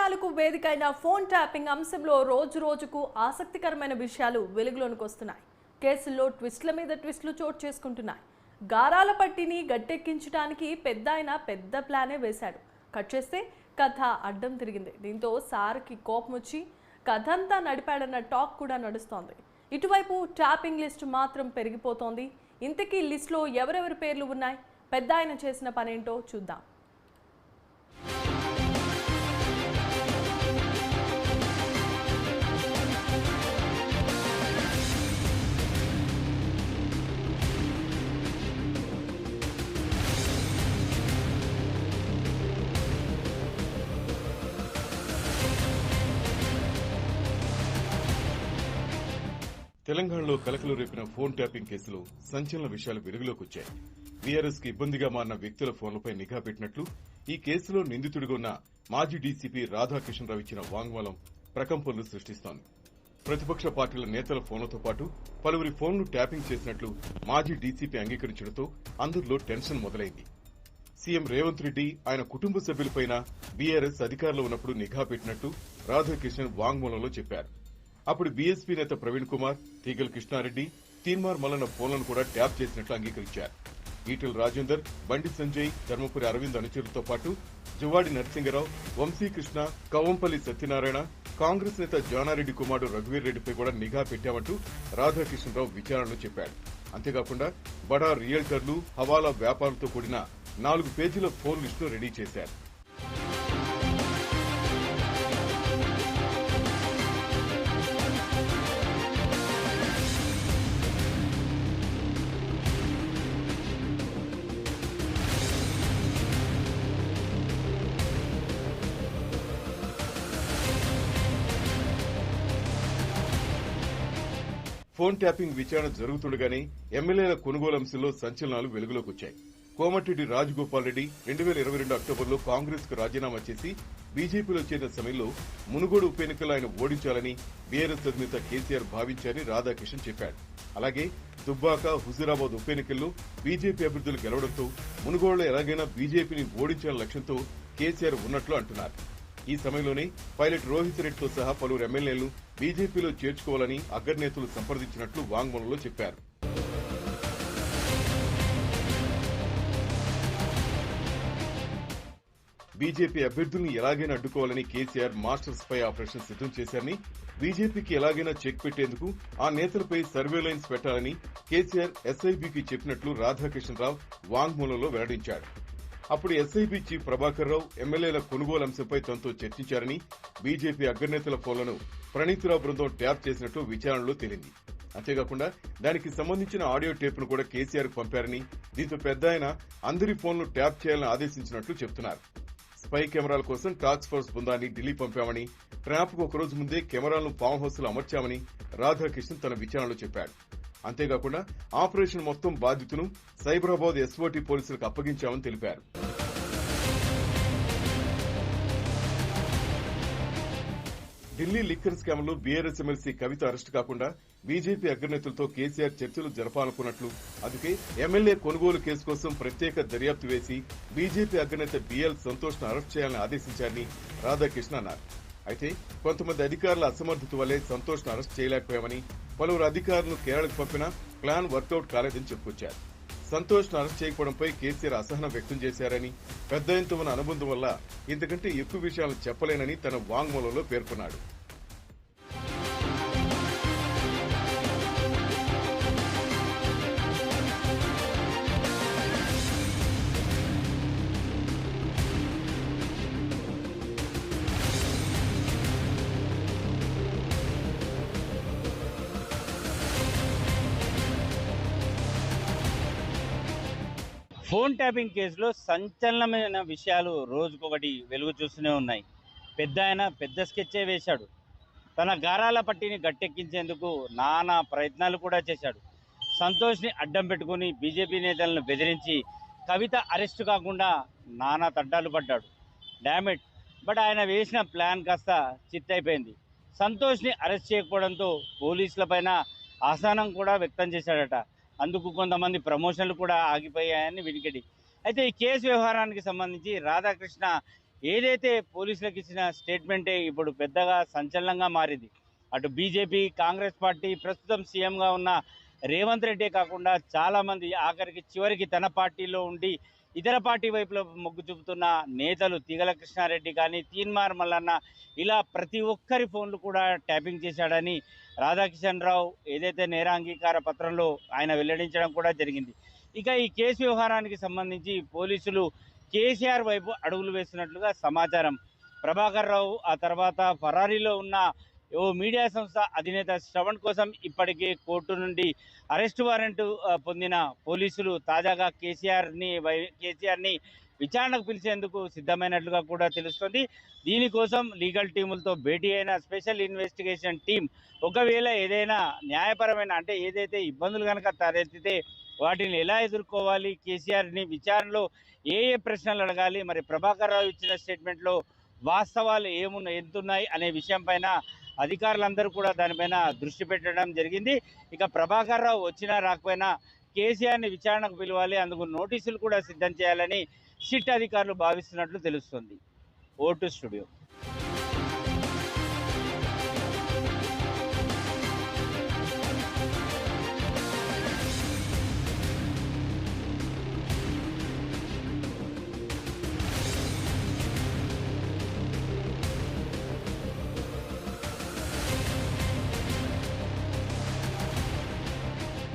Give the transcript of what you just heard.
వివాదాలకు వేదికైన phone tapping అంశంలో రోజు రోజుకు ఆసక్తికరమైన విషయాలు వెలుగులోకి వస్తున్నాయి. కేసుల్లో ట్విస్ట్ల మీద ట్విస్టులు చోటు చేసుకుంటున్నాయి. గారాల పట్టిని గట్టెక్కించడానికి పెద్ద ప్లానే వేశాడు. కట్ చేస్తే కథ అడ్డం తిరిగింది. దీంతో సార్కి కోపం వచ్చి కథంతా నడిపాడన్న టాక్ కూడా నడుస్తోంది. ఇటువైపు ట్యాపింగ్ లిస్ట్ మాత్రం పెరిగిపోతోంది. ఇంతకీ లిస్టులో ఎవరెవరి పేర్లు ఉన్నాయి, పెద్దాయన చేసిన పనేంటో చూద్దాం. తెలంగాణలో కలకలు రేపిన ఫోన్ ట్యాపింగ్ కేసులో సంచలన విషయాలు వెలుగులోకి వచ్చాయి. వీఆర్ఎస్ కి ఇబ్బందిగా మారిన వ్యక్తుల ఫోన్లపై నిఘా పెట్టినట్లు ఈ కేసులో నిందితుడిగా ఉన్న మాజీ డీసీపీ రాధాకిషన్ రావు ఇచ్చిన వాంగ్మూలం ప్రకంపనలు సృష్టిస్తోంది. ప్రతిపక్ష పార్టీల నేతల ఫోన్లతో పాటు పలువురి ఫోన్లు ట్యాపింగ్ చేసినట్లు మాజీ డీసీపీ అంగీకరించడంతో అందరిలో టెన్షన్ మొదలైంది. సీఎం రేవంత్ రెడ్డి ఆయన కుటుంబ సభ్యులపై బీఆర్ఎస్ అధికారంలో ఉన్నప్పుడు నిఘా పెట్టినట్టు రాధాకిషన్ వాంగ్మూలంలో చెప్పారు. అప్పుడు బీఎస్పీ నేత ప్రవీణ్ కుమార్, తీగల కృష్ణారెడ్డి, తీన్మార్ మల్లన్న ఫోన్లను కూడా ట్యాప్ చేసినట్లు అంగీకరించారు. ఈటెల రాజేందర్, బండి సంజయ్, ధర్మపురి అరవింద్ అనుచరులతో పాటు జువాడి నరసింగరావు, వంశీకృష్ణ, కవంపల్లి సత్యనారాయణ, కాంగ్రెస్ నేత జానారెడ్డి కుమారుడు రఘువీర్ రెడ్డిపై కూడా నిఘా పెట్టామంటూ రాధాకిషన్రావు విచారణలో చెప్పాడు. అంతేకాకుండా బడా రియల్టర్లు, హవాలా వ్యాపారులతో కూడిన 4 పేజీల ఫోన్ లిస్టును రెడీ చేశారు. ఫోన్ ట్యాపింగ్ విచారణ జరుగుతుండగానే ఎమ్మెల్యేల కొనుగోలు అంశంలో సంచలనాలు వెలుగులోకి వచ్చాయి. కోమటిరెడ్డి రాజగోపాల్ రెడ్డి 2022 అక్టోబర్లో కాంగ్రెస్ కు రాజీనామా చేసి బీజేపీలో చేరిన సమయంలో మునుగోడు ఉప ఎన్నికల్లో ఆయన ఓడించాలని బీఆర్ఎస్ అధినేత కేసీఆర్ భావించారని రాధాకిషన్ చెప్పాడు. అలాగే దుబ్బాక, హుజూరాబాద్ ఉప ఎన్నికల్లో బీజేపీ అభ్యర్థులు గెలవడంతో మునుగోడులో ఎలాగైనా బీజేపీని ఓడించాలనే లక్ష్యంతో కేసీఆర్ ఉన్నట్లు అంటున్నారు. ఈ సమయంలోనే పైలట్ రోహిత్ రెడ్డితో సహా పలువురు ఎమ్మెల్యేలను బీజేపీలో చేర్చుకోవాలని అగ్రనేతలు సంప్రదించినట్లు వాంగ్మూలంలో చెప్పారు. బీజేపీ అభ్యర్థుల్ని ఎలాగైనా అడ్డుకోవాలని కేసీఆర్ మాస్టర్ స్పై ఆపరేషన్ సిద్దం చేశారని, బీజేపీకి ఎలాగైనా చెక్ పెట్టేందుకు ఆ నేతలపై సర్వేలైన్స్ పెట్టాలని కేసీఆర్ ఎస్ఐబీకి చెప్పినట్లు రాధాకిషన్ రావు వాంగ్మూలంలో వెల్లడించాడు. అప్పుడు ఎస్ఐబీ చీఫ్ ప్రభాకర్ రావు ఎమ్మెల్యేల కొనుగోలు అంశంపై తనతో చర్చించారని, బీజేపీ అగ్రనేతల ఫోన్లను ప్రణీత్రావు బృందం ట్యాప్ చేసినట్లు విచారణలో తేలింది. అంతేకాకుండా దానికి సంబంధించిన ఆడియో టేప్ను కూడా కేసీఆర్ కు పంపారని, దీంతో పెద్దాయన అందరి ఫోన్లు ట్యాప్ చేయాలని ఆదేశించినట్లు చెబుతున్నారు. స్పై కెమెరాల కోసం టాస్క్ ఫోర్స్ బృందాన్ని ఢిల్లీ పంపామని, ట్రాప్ కు ఒకరోజు ముందే కెమెరాలను ఫామ్ హౌస్ లో అమర్చామని రాధాకిషన్ తన విచారణలో చెప్పాడు. అంతేకాకుండా ఆపరేషన్ మొత్తం బాధ్యతను సైబరాబాద్ ఎస్ఓటీ పోలీసులకు అప్పగించామని తెలిపారు. ఢిల్లీ లిక్కర్ స్కామ్ లో బీఆర్ఎస్ ఎమ్మెల్సీ కవిత అరెస్టు కాకుండా బీజేపీ అగ్రనేతలతో కేసీఆర్ చర్చలు జరపాలనుకున్నట్లు, అందుకే ఎమ్మెల్యే కొనుగోలు కేసు కోసం ప్రత్యేక దర్యాప్తు వేసి బీజేపీ అగ్రనేత బిఎల్ సంతోష్ ను అరెస్ట్ చేయాలని ఆదేశించారని రాధాకృష్ణ అన్నారు. అయితే కొంతమంది అధికారుల అసమర్థత వల్లే సంతోష్ ను అరెస్ట్ చేయలేకపోయామని, పలువురు అధికారులను కేరళకు పంపినా ప్లాన్ వర్కౌట్ కాలేదని చెప్పుకొచ్చారు. సంతోష్ ను అరెస్ట్ చేయకపోవడంపై కేసీఆర్ అసహనం వ్యక్తం చేశారని, పెద్దాయనతో ఉన్న అనుబంధం వల్ల ఇంతకంటే ఎక్కువ విషయాలు చెప్పలేనని తన వాంగ్మూలంలో పేర్కొన్నాడు. ఫోన్ ట్యాపింగ్ కేసులో సంచలనమైన విషయాలు రోజుకొకటి వెలుగు చూస్తూనే ఉన్నాయి. పెద్దాయన పెద్ద స్కెచ్చే వేశాడు. తన గారాల పట్టిని గట్టెక్కించేందుకు నానా ప్రయత్నాలు కూడా చేశాడు. సంతోష్ని అడ్డం పెట్టుకుని బీజేపీ నేతలను బెదిరించి కవిత అరెస్టు కాకుండా నానా తడ్డాలు పడ్డాడు. డామిట్, బట్ ఆయన వేసిన ప్లాన్ కాస్త చిత్తైపోయింది. సంతోష్ని అరెస్ట్ చేయకపోవడంతో పోలీసులపైన అసహనం కూడా వ్యక్తం చేశాడట. అందుకు కొంతమంది ప్రమోషన్లు కూడా ఆగిపోయాయని వినికిడి. అయితే ఈ కేసు వ్యవహారానికి సంబంధించి రాధాకృష్ణ ఏదైతే పోలీసులకు ఇచ్చిన స్టేట్మెంటే ఇప్పుడు పెద్దగా సంచలనంగా మారింది. అటు బీజేపీ, కాంగ్రెస్ పార్టీ, ప్రస్తుతం సీఎంగా ఉన్న రేవంత్ రెడ్డే కాకుండా చాలామంది, ఆఖరికి చివరికి తన పార్టీలో ఉండి ఇతర పార్టీ వైపులో మొగ్గు చూపుతున్న నేతలు, తీగల కృష్ణారెడ్డి కానీ, తీన్మార్ మల్లన్న, ఇలా ప్రతి ఒక్కరి ఫోన్లు కూడా ట్యాపింగ్ చేశాడని రాధాకిషన్ రావు ఏదైతే నేరాంగీకార పత్రంలో ఆయన వెల్లడించడం కూడా జరిగింది. ఇక ఈ కేసు వ్యవహారానికి సంబంధించి పోలీసులు కేసీఆర్ వైపు అడుగులు వేస్తున్నట్లుగా సమాచారం. ప్రభాకర్ రావు ఆ తర్వాత ఫరారీలో ఉన్న ఓ మీడియా సంస్థ అధినేత శ్రవణ్ కోసం ఇప్పటికే కోర్టు నుండి అరెస్ట్ వారెంట్ పొందిన పోలీసులు తాజాగా కేసీఆర్ని విచారణకు పిలిచేందుకు సిద్ధమైనట్లుగా కూడా తెలుస్తుంది. దీనికోసం లీగల్ టీములతో భేటీ అయిన స్పెషల్ ఇన్వెస్టిగేషన్ టీం ఒకవేళ ఏదైనా న్యాయపరమైన అంటే ఏదైతే ఇబ్బందులు కనుక తలెత్తితే వాటిని ఎలా ఎదుర్కోవాలి, కేసీఆర్ని విచారణలో ఏ ప్రశ్నలు అడగాలి, మరి ప్రభాకర్ రావు ఇచ్చిన స్టేట్మెంట్లో వాస్తవాలు ఎంతున్నాయి అనే విషయం పైన అధికారులందరూ కూడా దానిపైన దృష్టి పెట్టడం జరిగింది. ఇక ప్రభాకర్ రావు వచ్చినా రాకపోయినా కేసీఆర్ని విచారణకు పిలవాలి, అందుకు నోటీసులు కూడా సిద్ధం చేయాలని సిట్ అధికారులు భావిస్తున్నట్లు తెలుస్తుంది. Vote studio.